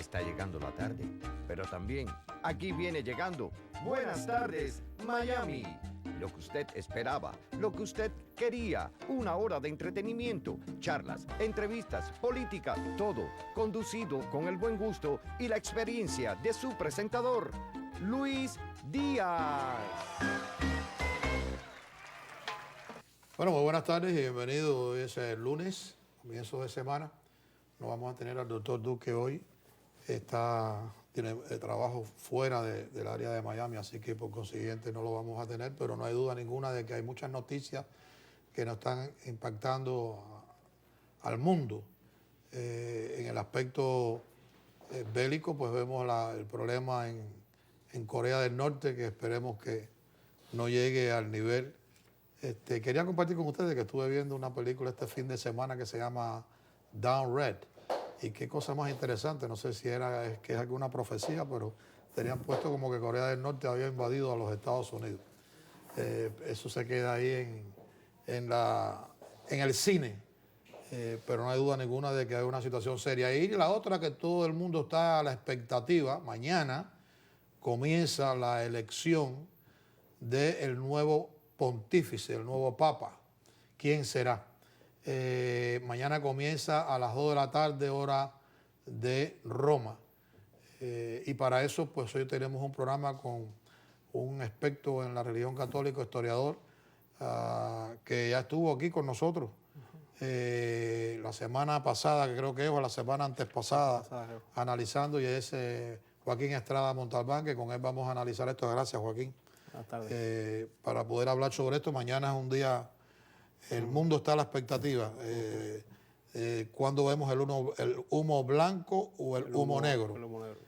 está llegando la tarde, pero también aquí viene llegando Buenas tardes, Miami. Lo que usted esperaba, lo que usted quería, una hora de entretenimiento, charlas, entrevistas, política, todo conducido con el buen gusto y la experiencia de su presentador, Luis Díaz. Bueno, muy buenas tardes y bienvenidos. Hoy es el lunes, comienzo de semana. Nos vamos a tener al doctor Duque hoy. Tiene trabajo fuera del área de Miami, así que por consiguiente no lo vamos a tener, pero no hay duda ninguna de que hay muchas noticias que nos están impactando al mundo. En el aspecto bélico, pues vemos el problema en Corea del Norte, que esperemos que no llegue al nivel. Quería compartir con ustedes que estuve viendo una película este fin de semana que se llama Down Red. Y qué cosa más interesante, no sé si es que es alguna profecía, pero tenían puesto como que Corea del Norte había invadido a los Estados Unidos. Eso se queda ahí en el cine, pero no hay duda ninguna de que hay una situación seria. Y la otra, que todo el mundo está a la expectativa, mañana comienza la elección del nuevo pontífice, el nuevo papa. ¿Quién será? Mañana comienza a las 2 de la tarde, hora de Roma. Y para eso, pues hoy tenemos un programa con un experto en la religión católica, historiador, que ya estuvo aquí con nosotros la semana pasada, que creo que es, o la semana antes pasada, analizando, y es Joaquín Estrada Montalbán, que con él vamos a analizar esto. Gracias, Joaquín. Buenas tardes. Para poder hablar sobre esto. Mañana es un día... El mundo está a la expectativa. ¿Cuándo vemos el humo blanco o el humo negro? El humo negro.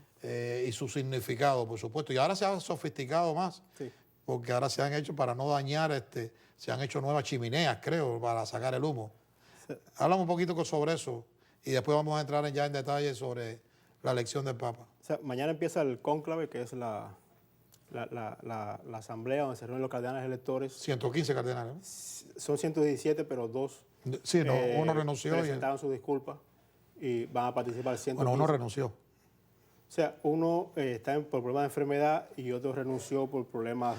Y su significado, por supuesto. Y ahora se ha sofisticado más, Sí. porque ahora se han hecho, para no dañar, se han hecho nuevas chimeneas, creo, para sacar el humo. Sí. Háblame un poquito sobre eso y después vamos a entrar ya en detalle sobre la elección del Papa. O sea, mañana empieza el cónclave, que es la asamblea donde se reúnen los cardenales electores. 115 cardenales. Son 117, pero dos Sí, no, uno renunció. Presentaron su disculpa y van a participar 115. Bueno, uno renunció. O sea, uno está por problemas de enfermedad y otro renunció por problemas,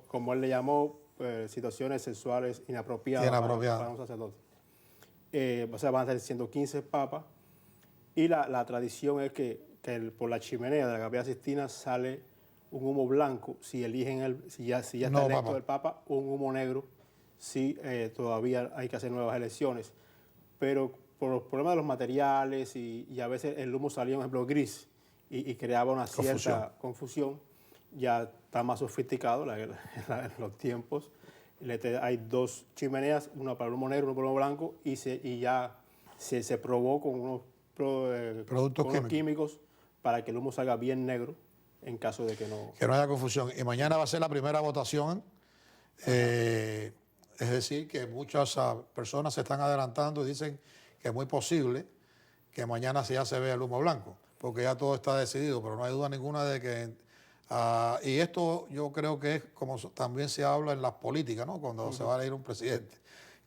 como él le llamó, situaciones sexuales inapropiadas. Para un sacerdote. O sea, van a ser 115 papas. Y la tradición es que por la chimenea de la Capilla Sixtina sale un humo blanco si eligen si ya está electo el Papa, o un humo negro si todavía hay que hacer nuevas elecciones. Pero por los problemas de los materiales y a veces el humo salía, por ejemplo, gris y creaba una cierta confusión, ya está más sofisticado en los tiempos. Hay dos chimeneas, una para el humo negro, una para el humo blanco, y ya se probó con unos productos químicos para que el humo salga bien negro en caso de que no... Que no haya confusión. Y mañana va a ser la primera votación. Es decir, que muchas personas se están adelantando y dicen que es muy posible que mañana ya se vea el humo blanco, porque ya todo está decidido, pero no hay duda ninguna de que... y esto yo creo que es como también se habla en las políticas, ¿no? Cuando se va a elegir un presidente,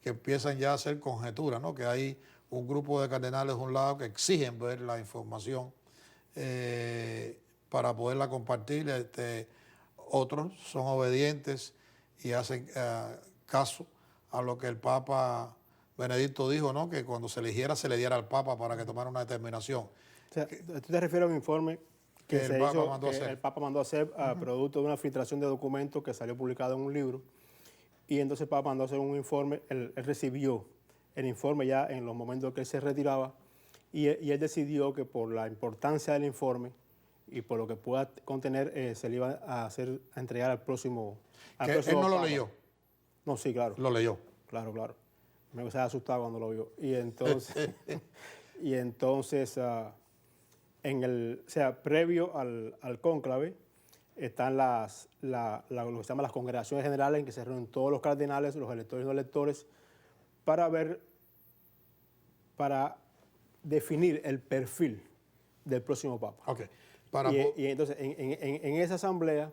que empiezan ya a hacer conjeturas, ¿no? Que hay un grupo de cardenales de un lado que exigen ver la información para poderla compartir. Otros son obedientes y hacen caso a lo que el Papa Benedicto dijo, ¿no? Que cuando se eligiera se le diera al Papa para que tomara una determinación. O sea, ¿tú te refieres a un informe que el Papa mandó a hacer producto de una filtración de documentos que salió publicado en un libro? Y entonces el Papa mandó a hacer un informe, él recibió el informe ya en los momentos que él se retiraba, y él decidió que por la importancia del informe y por lo que pueda contener, se le iba a entregar al próximo él no Papa. Lo leyó. No, sí, claro. Lo leyó. Claro. Me quedé asustado cuando lo vio. Y entonces, previo al cónclave, están lo que se llaman las congregaciones generales, en que se reúnen todos los cardenales, los electores y no electores, para definir el perfil del próximo Papa. Okay. Y entonces, en esa asamblea,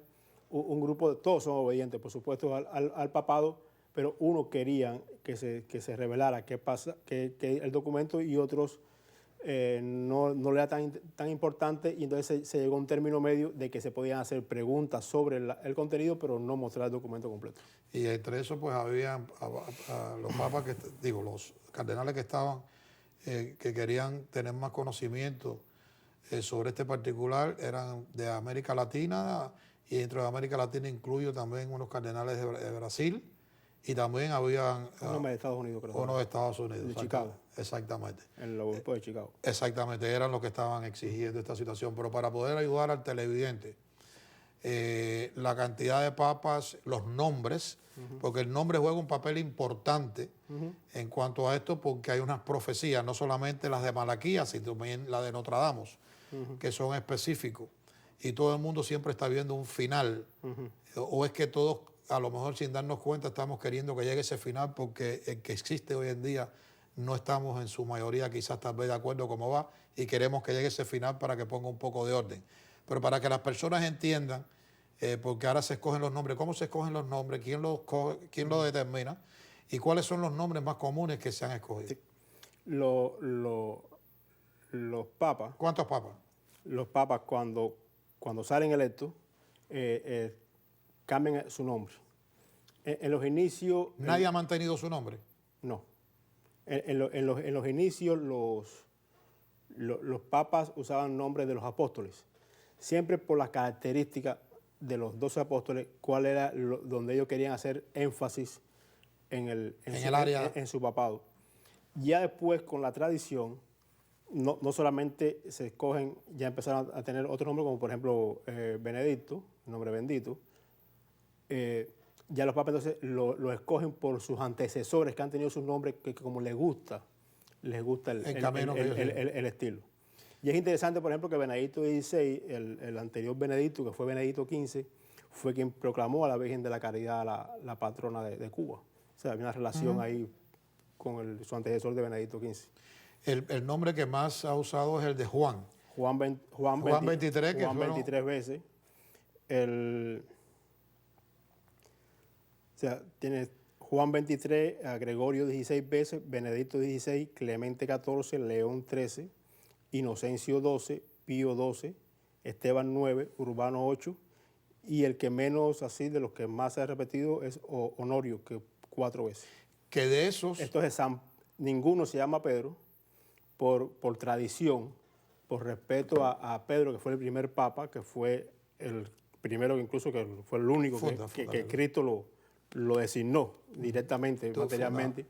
un grupo todos son obedientes, por supuesto, al papado, pero unos querían que se revelara qué pasa, que el documento, y otros no le era tan importante, y entonces se llegó a un término medio de que se podían hacer preguntas sobre el contenido, pero no mostrar el documento completo. Y entre eso, pues, había los papas, los cardenales que estaban, que querían tener más conocimiento sobre este particular, eran de América Latina, y dentro de América Latina incluyo también unos cardenales de Brasil, y también habían... Uno de Estados Unidos, creo. Uno de Estados Unidos. De Chicago. Exactamente. En el obispo de Chicago. Exactamente, eran los que estaban exigiendo esta situación. Pero para poder ayudar al televidente, la cantidad de papas, los nombres, porque el nombre juega un papel importante en cuanto a esto, porque hay unas profecías, no solamente las de Malaquías, sino también las de Nostradamus, que son específicos. Y todo el mundo siempre está viendo un final. O es que todos, a lo mejor sin darnos cuenta, estamos queriendo que llegue ese final, porque el que existe hoy en día no estamos en su mayoría quizás tal vez de acuerdo cómo va, y queremos que llegue ese final para que ponga un poco de orden. Pero para que las personas entiendan, porque ahora se escogen los nombres, cómo se escogen los nombres, quién lo determina, y cuáles son los nombres más comunes que se han escogido. Sí. Los papas. ¿Cuántos papas? Los papas, cuando salen electos, cambian su nombre. En los inicios... ¿Nadie ha mantenido su nombre? No. En los inicios, los papas usaban nombres de los apóstoles, siempre por las características de los 12 apóstoles, cuál era donde ellos querían hacer énfasis en su papado. Ya después, con la tradición, no solamente se escogen, ya empezaron a tener otros nombres, como por ejemplo Benedicto, nombre bendito. Ya los papas entonces lo escogen por sus antecesores que han tenido sus nombres, que como les gusta el estilo. Y es interesante, por ejemplo, que Benedicto XVI, el anterior Benedicto, que fue Benedicto XV, fue quien proclamó a la Virgen de la Caridad la patrona de Cuba. O sea, había una relación ahí con su antecesor de Benedicto XV. El nombre que más ha usado es el de Juan. Juan 23, Juan 23 veces. O sea, tiene Juan 23, a Gregorio 16 veces, Benedicto 16, Clemente 14, León 13, Inocencio 12, Pío 12, Esteban 9, Urbano 8, y el que menos, así, de los que más se ha repetido es Honorio, que 4 veces. Que de esos... Entonces, ninguno se llama Pedro por tradición, por respeto a Pedro, que fue el primer papa, que fue el primero, incluso que fue el único que Cristo lo designó directamente, materialmente.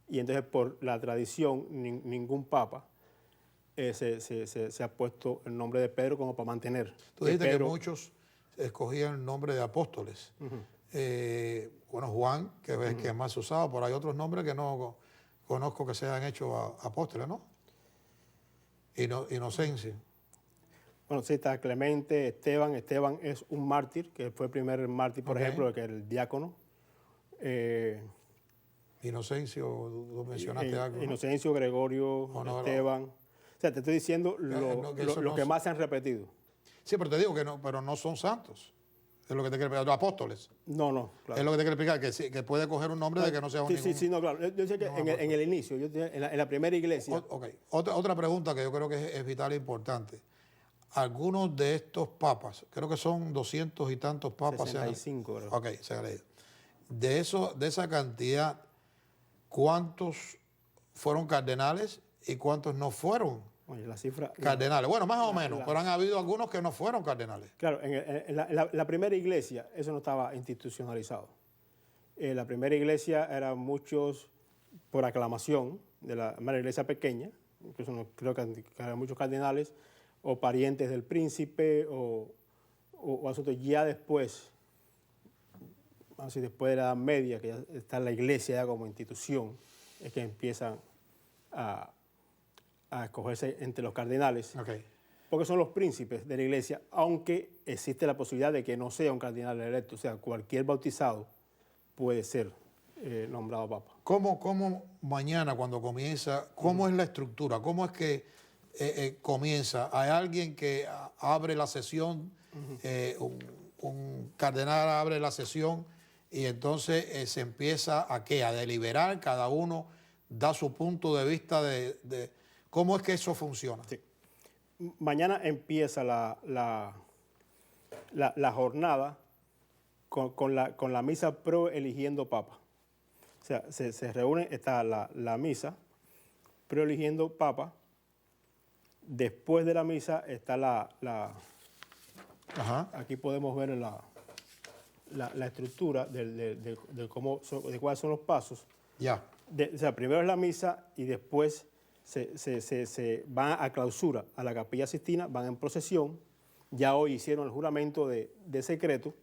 Y entonces, por la tradición, ningún papa se ha puesto el nombre de Pedro como para mantener. Tú dijiste que muchos escogían el nombre de apóstoles. Bueno, Juan, que es que más usado, pero hay otros nombres que no conozco que se han hecho apóstoles, ¿no? Inocencio. Bueno, sí, está Clemente, Esteban. Esteban es un mártir, que fue el primer mártir, por ejemplo, que el diácono. Inocencio, tú mencionaste algo, ¿no? Inocencio, Gregorio, Esteban. O sea, te estoy diciendo lo que más se han repetido. Sí, pero te digo que no, pero no son santos. Es lo que te quiero explicar. Los apóstoles. No, claro. Es lo que te quiero explicar, que puede coger un nombre de que no sea un Sí, no, claro. Yo sé que en el inicio, en la primera iglesia. Ok. Otra pregunta que yo creo que es vital e importante. Algunos de estos papas, creo que son 200 y tantos papas. 65, creo. Ok, se ha leído. De esa cantidad, ¿cuántos fueron cardenales y cuántos no fueron cardenales? Bueno, más o menos, pero han habido algunos que no fueron cardenales. Claro, en la primera iglesia eso no estaba institucionalizado. La primera iglesia eran muchos por aclamación de la iglesia pequeña, incluso no, creo que eran muchos cardenales o parientes del príncipe o asuntos. Ya después, así después de la Edad Media, que ya está la iglesia ya como institución, es que empiezan a escogerse entre los cardenales, porque son los príncipes de la iglesia, aunque existe la posibilidad de que no sea un cardenal electo, o sea, cualquier bautizado puede ser nombrado papa. ¿Cómo mañana cuando comienza, cómo es la estructura? ¿Cómo es que comienza? ¿Hay alguien que abre la sesión, un cardenal abre la sesión y entonces se empieza a deliberar, cada uno da su punto de vista ¿Cómo es que eso funciona? Sí. Mañana empieza la jornada con la misa pro eligiendo papa. O sea, se reúne, está la misa pro eligiendo papa. Después de la misa está Ajá. aquí podemos ver la estructura de cuáles son los pasos. Ya. O sea, primero es la misa y después se van a clausura a la Capilla Sixtina, van en procesión. Ya hoy hicieron el juramento de secreto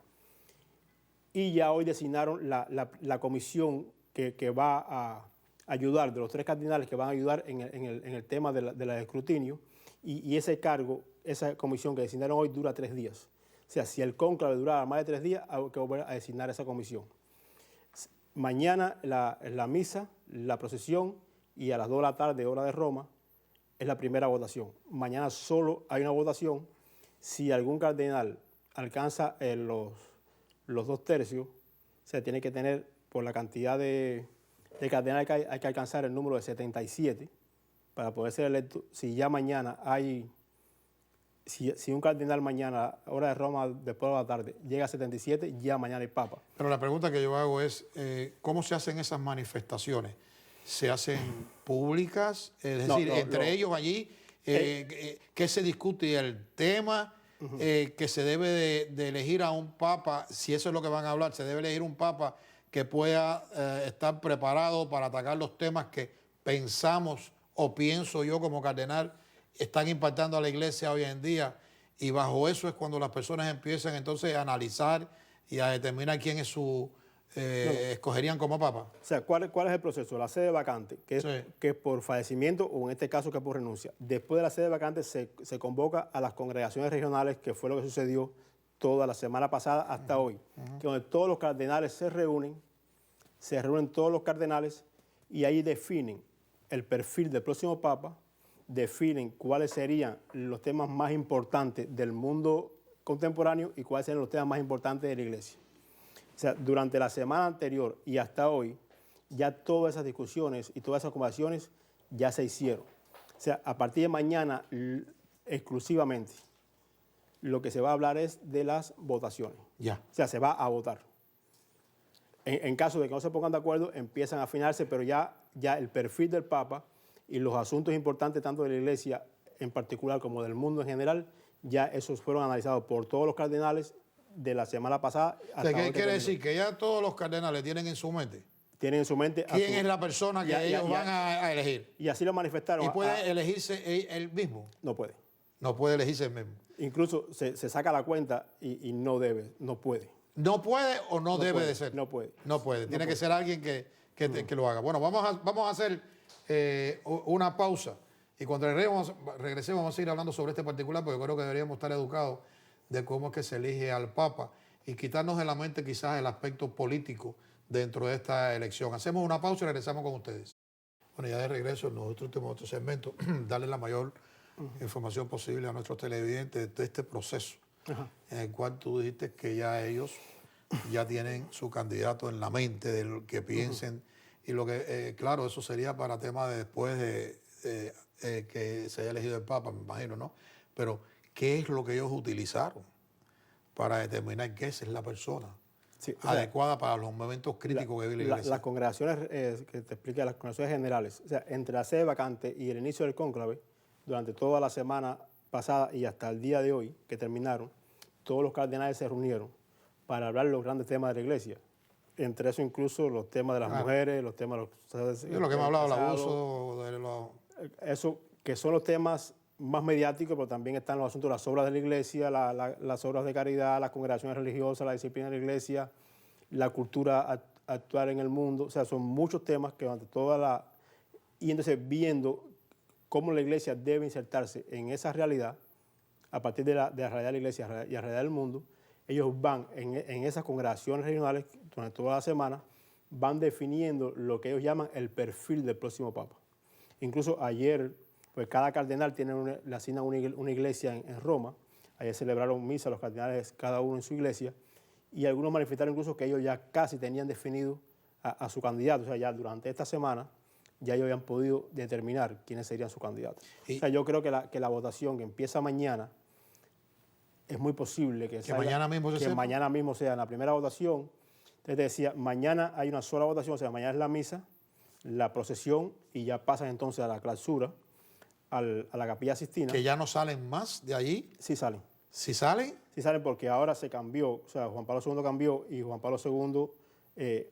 y ya hoy designaron la comisión que va a ayudar, de los 3 cardinales que van a ayudar en el tema del escrutinio, y ese cargo, esa comisión que designaron hoy dura 3 días. O sea, si el cónclave durara más de 3 días, hay que volver a designar esa comisión. Mañana la misa, la procesión, y a las 2 de la tarde, hora de Roma, es la primera votación. Mañana solo hay una votación. Si algún cardenal alcanza los 2 tercios, se tiene que tener, por la cantidad de cardenales que hay que alcanzar el número de 77 para poder ser electo. Si ya mañana si un cardenal mañana, hora de Roma, después de la tarde, llega a 77, ya mañana hay papa. Pero la pregunta que yo hago es, ¿cómo se hacen esas manifestaciones? ¿Se hacen públicas? Es decir, entre ellos allí, ¿qué se discute? ¿El tema? Que se debe de elegir a un papa, si eso es lo que van a hablar, se debe elegir un papa que pueda estar preparado para atacar los temas que pensamos o pienso yo como cardenal están impactando a la iglesia hoy en día, y bajo eso es cuando las personas empiezan entonces a analizar y a determinar quién es escogerían como papa. O sea, ¿cuál es el proceso? La sede vacante, que es por fallecimiento o en este caso que es por renuncia. Después de la sede vacante se convoca a las congregaciones regionales, que fue lo que sucedió toda la semana pasada hasta hoy, que donde todos los cardenales se reúnen todos los cardenales y ahí definen el perfil del próximo papa, definen cuáles serían los temas más importantes del mundo contemporáneo y cuáles serían los temas más importantes de la iglesia. O sea, durante la semana anterior y hasta hoy, ya todas esas discusiones y todas esas conversaciones ya se hicieron. O sea, a partir de mañana, exclusivamente, lo que se va a hablar es de las votaciones. Ya. O sea, se va a votar. En caso de que no se pongan de acuerdo, empiezan a afinarse, pero ya el perfil del Papa y los asuntos importantes tanto de la Iglesia en particular como del mundo en general, ya esos fueron analizados por todos los cardenales de la semana pasada. ¿Qué quiere decir? Que ya todos los cardenales tienen en su mente. Tienen en su mente ¿Quién es la persona que ellos van a elegir? Y así lo manifestaron. ¿Y puede elegirse él mismo? No puede. No puede elegirse él mismo. Incluso se saca la cuenta y no puede. ¿No puede o no debe de ser? No puede. No puede. Tiene que ser alguien que lo haga. Bueno, vamos a hacer una pausa. Y cuando regresemos vamos a ir hablando sobre este particular, porque creo que deberíamos estar educados de cómo es que se elige al Papa y quitarnos de la mente quizás el aspecto político dentro de esta elección. Hacemos una pausa y regresamos con ustedes. Bueno, ya de regreso, nosotros tenemos otro segmento, darle la mayor información posible a nuestros televidentes de este proceso, en el cual tú dijiste que ya ellos ya tienen su candidato en la mente, de lo que piensen, y lo que, claro, eso sería para temas de después de que se haya elegido el Papa, me imagino, ¿no? Pero, ¿qué es lo que ellos utilizaron para determinar que esa es la persona adecuada para los momentos críticos que vive la Iglesia? Las congregaciones, que te expliqué, las congregaciones generales, o sea, entre la sede vacante y el inicio del cónclave, durante toda la semana pasada y hasta el día de hoy, que terminaron, todos los cardenales se reunieron para hablar de los grandes temas de la Iglesia. Entre eso incluso los temas de las mujeres, los temas de los... lo que hemos hablado, el abuso... Eso, que son los temas más mediáticos, pero también están los asuntos de las obras de la Iglesia, las obras de caridad, las congregaciones religiosas, la disciplina de la Iglesia, la cultura actual en el mundo. O sea, son muchos temas que durante toda la... Y entonces viendo cómo la Iglesia debe insertarse en esa realidad, a partir de la realidad de la Iglesia y la realidad del mundo, ellos van en esas congregaciones regionales durante toda la semana, van definiendo lo que ellos llaman el perfil del próximo Papa. Incluso ayer, pues cada cardenal le asigna una iglesia en Roma. Ayer celebraron misa los cardenales, cada uno en su iglesia, y algunos manifestaron incluso que ellos ya casi tenían definido a su candidato. O sea, ya durante esta semana ya ellos habían podido determinar quiénes serían sus candidatos. O sea, yo creo que la votación que empieza mañana, es muy posible que mañana mismo sea en la primera votación. Entonces te decía, mañana hay una sola votación, o sea, mañana es la misa, la procesión y ya pasan entonces a la clausura, a la Capilla Sixtina. ¿Que ya no salen más de allí? Sí salen. ¿Sí salen? Sí salen porque ahora se cambió, o sea, Juan Pablo II cambió y Juan Pablo II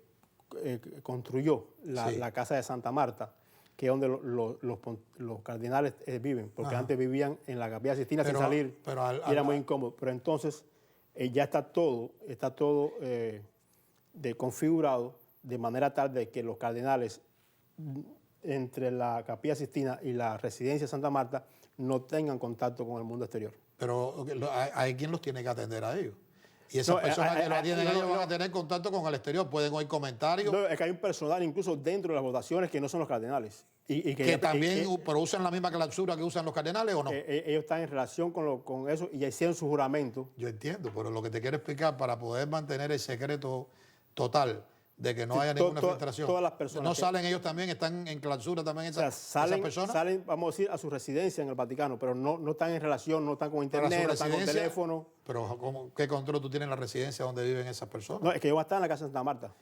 construyó la casa de Santa Marta, que es donde los cardenales viven, porque antes vivían en la Capilla Sixtina sin salir y era muy incómodo. Pero entonces ya está todo configurado de manera tal de que los cardenales entre la Capilla Sixtina y la residencia de Santa Marta no tengan contacto con el mundo exterior. Pero hay quien los tiene que atender a ellos. Y esas personas que lo atienden a ellos van a tener contacto con el exteririo, pueden oír comentarios. No, es que hay un personal incluso dentro de las votaciones que no son los cardenales. Pero usan la misma clausura que usan los cardenales, ¿o no? Ellos están en relación con eso y ya hicieron su juramento. Yo entiendo, pero lo que te quiero explicar, para poder mantener el secreto total de que no haya ninguna filtración. Todas las personas. ¿No salen ellos también? ¿Están en clausura también esas personas? Salen, vamos a decir, a su residencia en el Vaticano, pero no están en relación, no están con internet, no están con teléfono. Pero ¿qué control tú tienes en la residencia donde viven esas personas? No, es que ellos están en la casa de Santa Marta.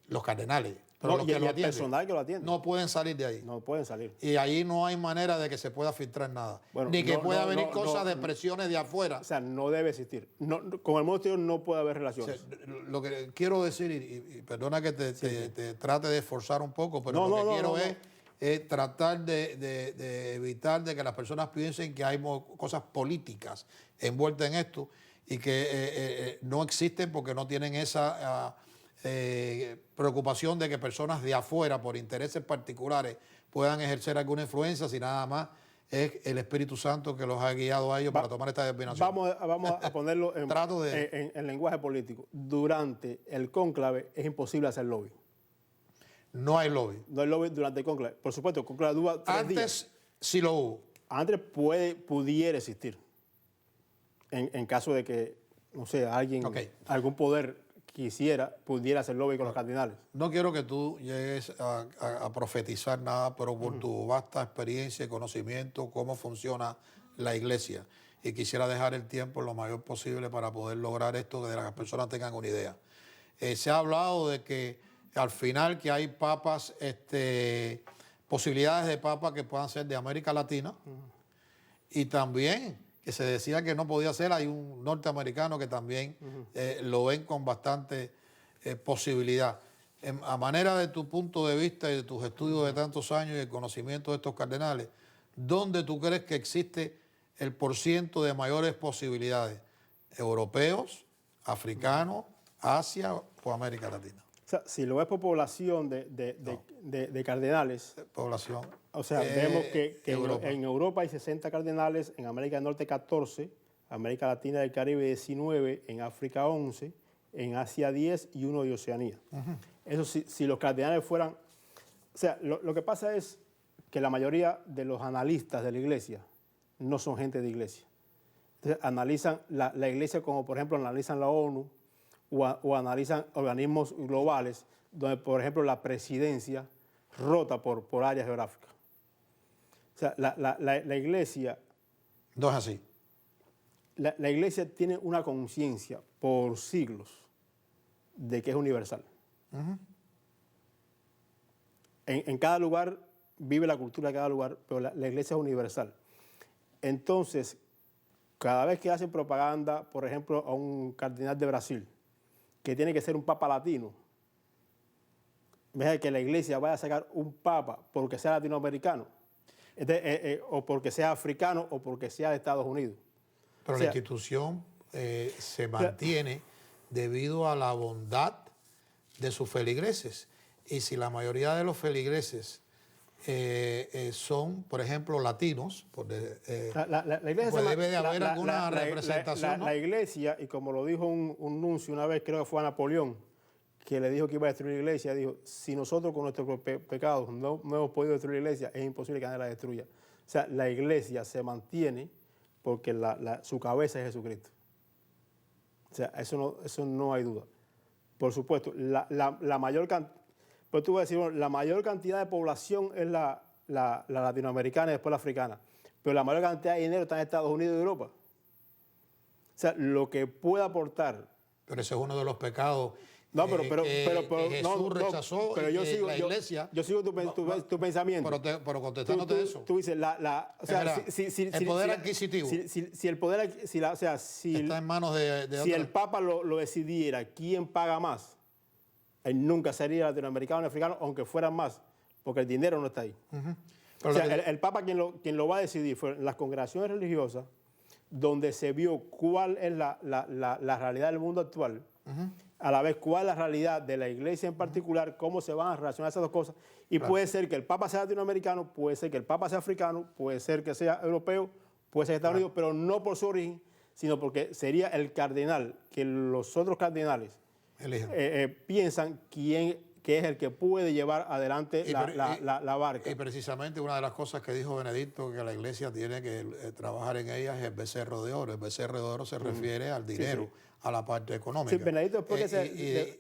Los cardenales. Pero el personal que lo atiende. No pueden salir de ahí. No pueden salir. Y ahí no hay manera de que se pueda filtrar nada. Bueno, ni que pueda venir cosas de presiones de afuera. O sea, no debe existir. Con el mundo exterior no puede haber relaciones. O sea, lo que quiero decir, y perdona que te trate de esforzar un poco, pero lo que quiero es tratar de evitar de que las personas piensen que hay cosas políticas envueltas en esto y que no existen porque no tienen esa preocupación de que personas de afuera por intereses particulares puedan ejercer alguna influencia, si nada más es el Espíritu Santo que los ha guiado a ellos para tomar esta determinación. Vamos a ponerlo en lenguaje político. Durante el cónclave es imposible hacer lobby. No hay lobby. No hay lobby durante el cónclave. Por supuesto, el cónclave dura 3 días. Antes sí lo hubo. Antes pudiera existir. En caso de que, no sé, algún poder pudiera hacer lobby con los cardinales. No quiero que tú llegues a profetizar nada, pero por tu vasta experiencia y conocimiento, cómo funciona la iglesia. Y quisiera dejar el tiempo lo mayor posible para poder lograr esto, que las personas tengan una idea. Se ha hablado de que al final que hay papas, posibilidades de papas que puedan ser de América Latina, y también que se decía que no podía ser, hay un norteamericano que también lo ven con bastante posibilidad. A manera de tu punto de vista y de tus estudios de tantos años y el conocimiento de estos cardenales, ¿dónde tú crees que existe el % de mayores posibilidades? ¿Europeos, africanos, Asia o América Latina? O sea, si lo ves por población de cardenales, población. O sea, vemos que en Europa hay 60 cardenales, en América del Norte 14, América Latina y el Caribe 19, en África 11, en Asia 10 y 1 de Oceanía. Eso si los cardenales fueran... O sea, lo que pasa es que la mayoría de los analistas de la iglesia no son gente de iglesia. Entonces, analizan la iglesia como, por ejemplo, analizan la ONU, o analizan organismos globales donde, por ejemplo, la presidencia rota por áreas geográficas. O sea, la iglesia... No es así. La iglesia tiene una conciencia por siglos de que es universal. En cada lugar vive la cultura de cada lugar, pero la iglesia es universal. Entonces, cada vez que hacen propaganda, por ejemplo, a un cardenal de Brasil, que tiene que ser un papa latino, en vez de que la iglesia vaya a sacar un papa porque sea latinoamericano, o porque sea africano, o porque sea de Estados Unidos. Pero la institución se mantiene debido a la bondad de sus feligreses. Y si la mayoría de los feligreses son, por ejemplo, latinos, pues debe de haber alguna representación, ¿no? La iglesia, y como lo dijo un nuncio una vez, creo que fue a Napoleón, que le dijo que iba a destruir la iglesia, dijo, si nosotros con nuestros pecados no hemos podido destruir la iglesia, es imposible que nadie la destruya. O sea, la iglesia se mantiene porque su cabeza es Jesucristo. O sea, eso no hay duda. Por supuesto, la mayor cantidad... Pues tú vas a decir, bueno, la mayor cantidad de población es la latinoamericana y después la africana, pero la mayor cantidad de dinero está en Estados Unidos y Europa. O sea, lo que puede aportar. Pero ese es uno de los pecados. No, pero que Jesús rechazó pero y que la iglesia. Yo sigo tu pensamiento. Pero contestándote eso. Tú dices, o sea, el poder adquisitivo. Si el poder, está en manos de si el Papa lo decidiera, ¿quién paga más? Él nunca sería latinoamericano ni africano, aunque fueran más, porque el dinero no está ahí. O sea, el Papa quien lo va a decidir fue las congregaciones religiosas, donde se vio cuál es la realidad del mundo actual, a la vez cuál es la realidad de la iglesia en particular, cómo se van a relacionar esas dos cosas. Y puede ser que el Papa sea latinoamericano, puede ser que el Papa sea africano, puede ser que sea europeo, puede ser de Estados Unidos, pero no por su origen, sino porque sería el cardenal que los otros cardenales piensan que es el que puede llevar adelante la barca. Y precisamente una de las cosas que dijo Benedicto, que la iglesia tiene que trabajar en ellas, es el becerro de oro. El becerro de oro se refiere al dinero, a la parte económica. Sí, Benedicto después que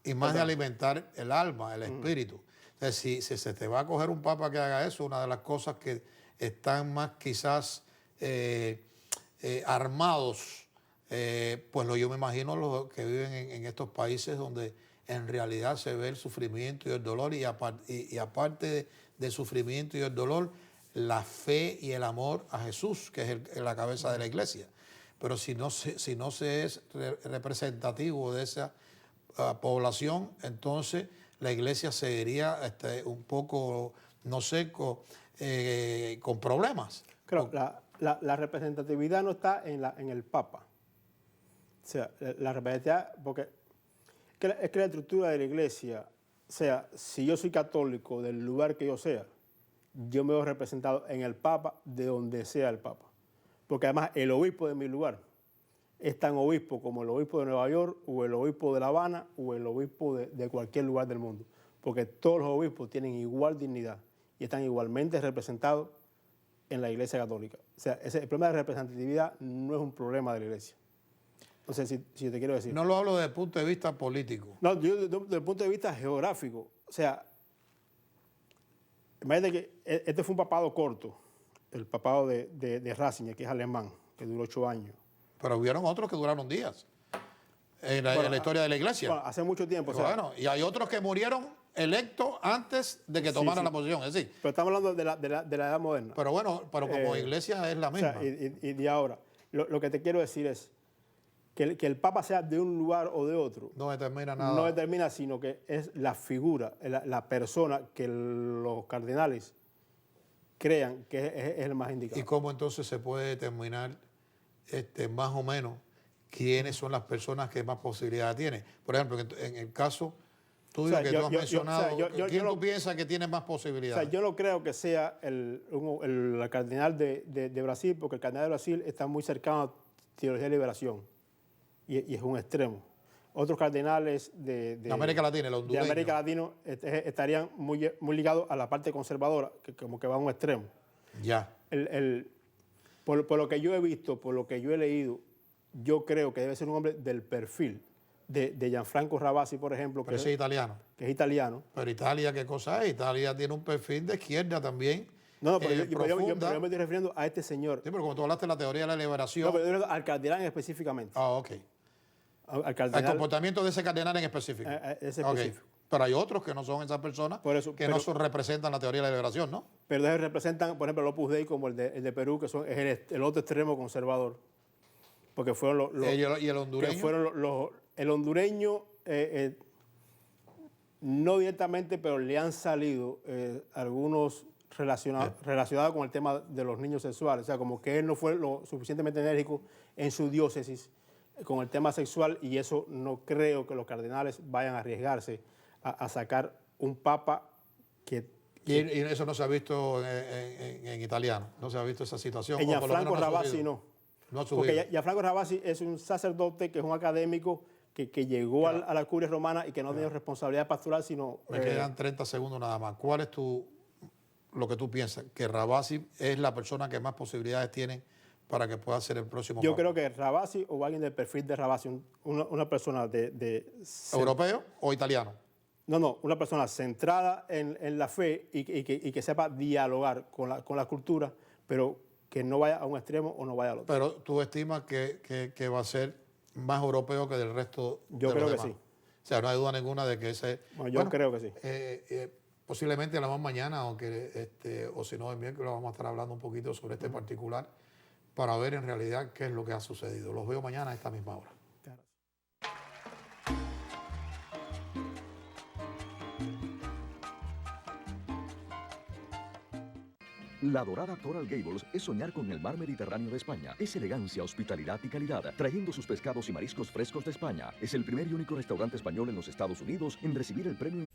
y más de alimentar el alma, el espíritu. Entonces, si se te va a coger un papa que haga eso, una de las cosas que están más quizás armados, pues yo me imagino los que viven en estos países donde en realidad se ve el sufrimiento y el dolor, y aparte del sufrimiento y el dolor, la fe y el amor a Jesús, que es la cabeza de la iglesia. Pero si no se es representativo de esa población, entonces la iglesia seguiría un poco, no sé, con problemas. Claro, la representatividad no está en el Papa. O sea, la representatividad, porque es que la estructura de la iglesia, o sea, si yo soy católico del lugar que yo sea, yo me veo representado en el Papa de donde sea el Papa. Porque además el obispo de mi lugar es tan obispo como el obispo de Nueva York o el obispo de La Habana o el obispo de cualquier lugar del mundo. Porque todos los obispos tienen igual dignidad y están igualmente representados en la iglesia católica. O sea, el problema de representatividad no es un problema de la iglesia. Entonces, si te quiero decir. No lo hablo desde el punto de vista político. No, yo desde el punto de vista geográfico. O sea, imagínate que este fue un papado corto, el papado de Ratzinger, que es alemán, que duró 8 años. Pero hubieron otros que duraron días en la historia de la iglesia. Bueno, hace mucho tiempo. Bueno, y hay otros que murieron electos antes de que tomaran la posición. Es decir, pero estamos hablando de la edad moderna. Pero bueno, como iglesia es la misma. O sea, y de ahora, lo que te quiero decir es que el Papa sea de un lugar o de otro. No determina nada. No determina, sino que es la figura, la persona que los cardenales crean que es el más indicado. ¿Y cómo entonces se puede determinar más o menos quiénes son las personas que más posibilidades tienen? Por ejemplo, en el caso tuyo, que tú has mencionado, ¿quién tú piensas que tiene más posibilidades? O sea, yo no creo que sea el cardenal de Brasil, porque el cardenal de Brasil está muy cercano a teología de liberación y es un extremo. Otros cardenales de América Latina, el hondureño. De América Latina estarían muy ligados a la parte conservadora, que como que va a un extremo. Ya. Por lo que yo he visto, por lo que yo he leído, yo creo que debe ser un hombre del perfil de Gianfranco Ravasi, por ejemplo. Pero ese es italiano. Que es italiano. Pero Italia, ¿qué cosa es? Italia tiene un perfil de izquierda también. No, pero yo me estoy refiriendo a este señor. Sí, pero como tú hablaste de la teoría de la liberación. No, pero yo al cardenal específicamente. Ah, ok. Al cardenal, el comportamiento de ese cardenal en específico. Ese específico. Okay. Pero hay otros que no son esas personas, no representan la teoría de la liberación, ¿no? Pero ellos representan, por ejemplo, el Opus Dei como el de Perú, que es el otro extremo conservador. Porque fueron los... ¿Y el hondureño? Que fueron el hondureño, no directamente, pero le han salido algunos relacionados con el tema de los niños sexuales. O sea, como que él no fue lo suficientemente enérgico en su diócesis con el tema sexual, y eso no creo que los cardenales vayan a arriesgarse a sacar un papa que... Y eso no se ha visto en italiano, no se ha visto esa situación. En Gianfranco Ravasi no. No ha subido. Porque Gianfranco Ravasi es un sacerdote que es un académico que llegó a la curia romana y que no ha tenido responsabilidad pastoral, sino... Me quedan 30 segundos nada más. ¿Cuál es lo que tú piensas? ¿Que Ravasi es la persona que más posibilidades tiene para que pueda ser el próximo Yo papa? creo que Ravasi o alguien del perfil de Ravasi, una persona de... ¿Europeo o italiano? No, una persona centrada en la fe y que sepa dialogar con la cultura, pero que no vaya a un extremo o no vaya al otro. Pero tú estimas que va a ser más europeo que del resto Yo de creo los que demás. sí. O sea, no hay duda ninguna de que ese... Bueno, yo creo que sí. Posiblemente hablamos mañana, aunque o si no el miércoles vamos a estar hablando un poquito sobre este particular para ver en realidad qué es lo que ha sucedido. Los veo mañana a esta misma hora. La dorada Coral Gables es soñar con el mar Mediterráneo de España. Es elegancia, hospitalidad y calidad, trayendo sus pescados y mariscos frescos de España. Es el primer y único restaurante español en los Estados Unidos en recibir el premio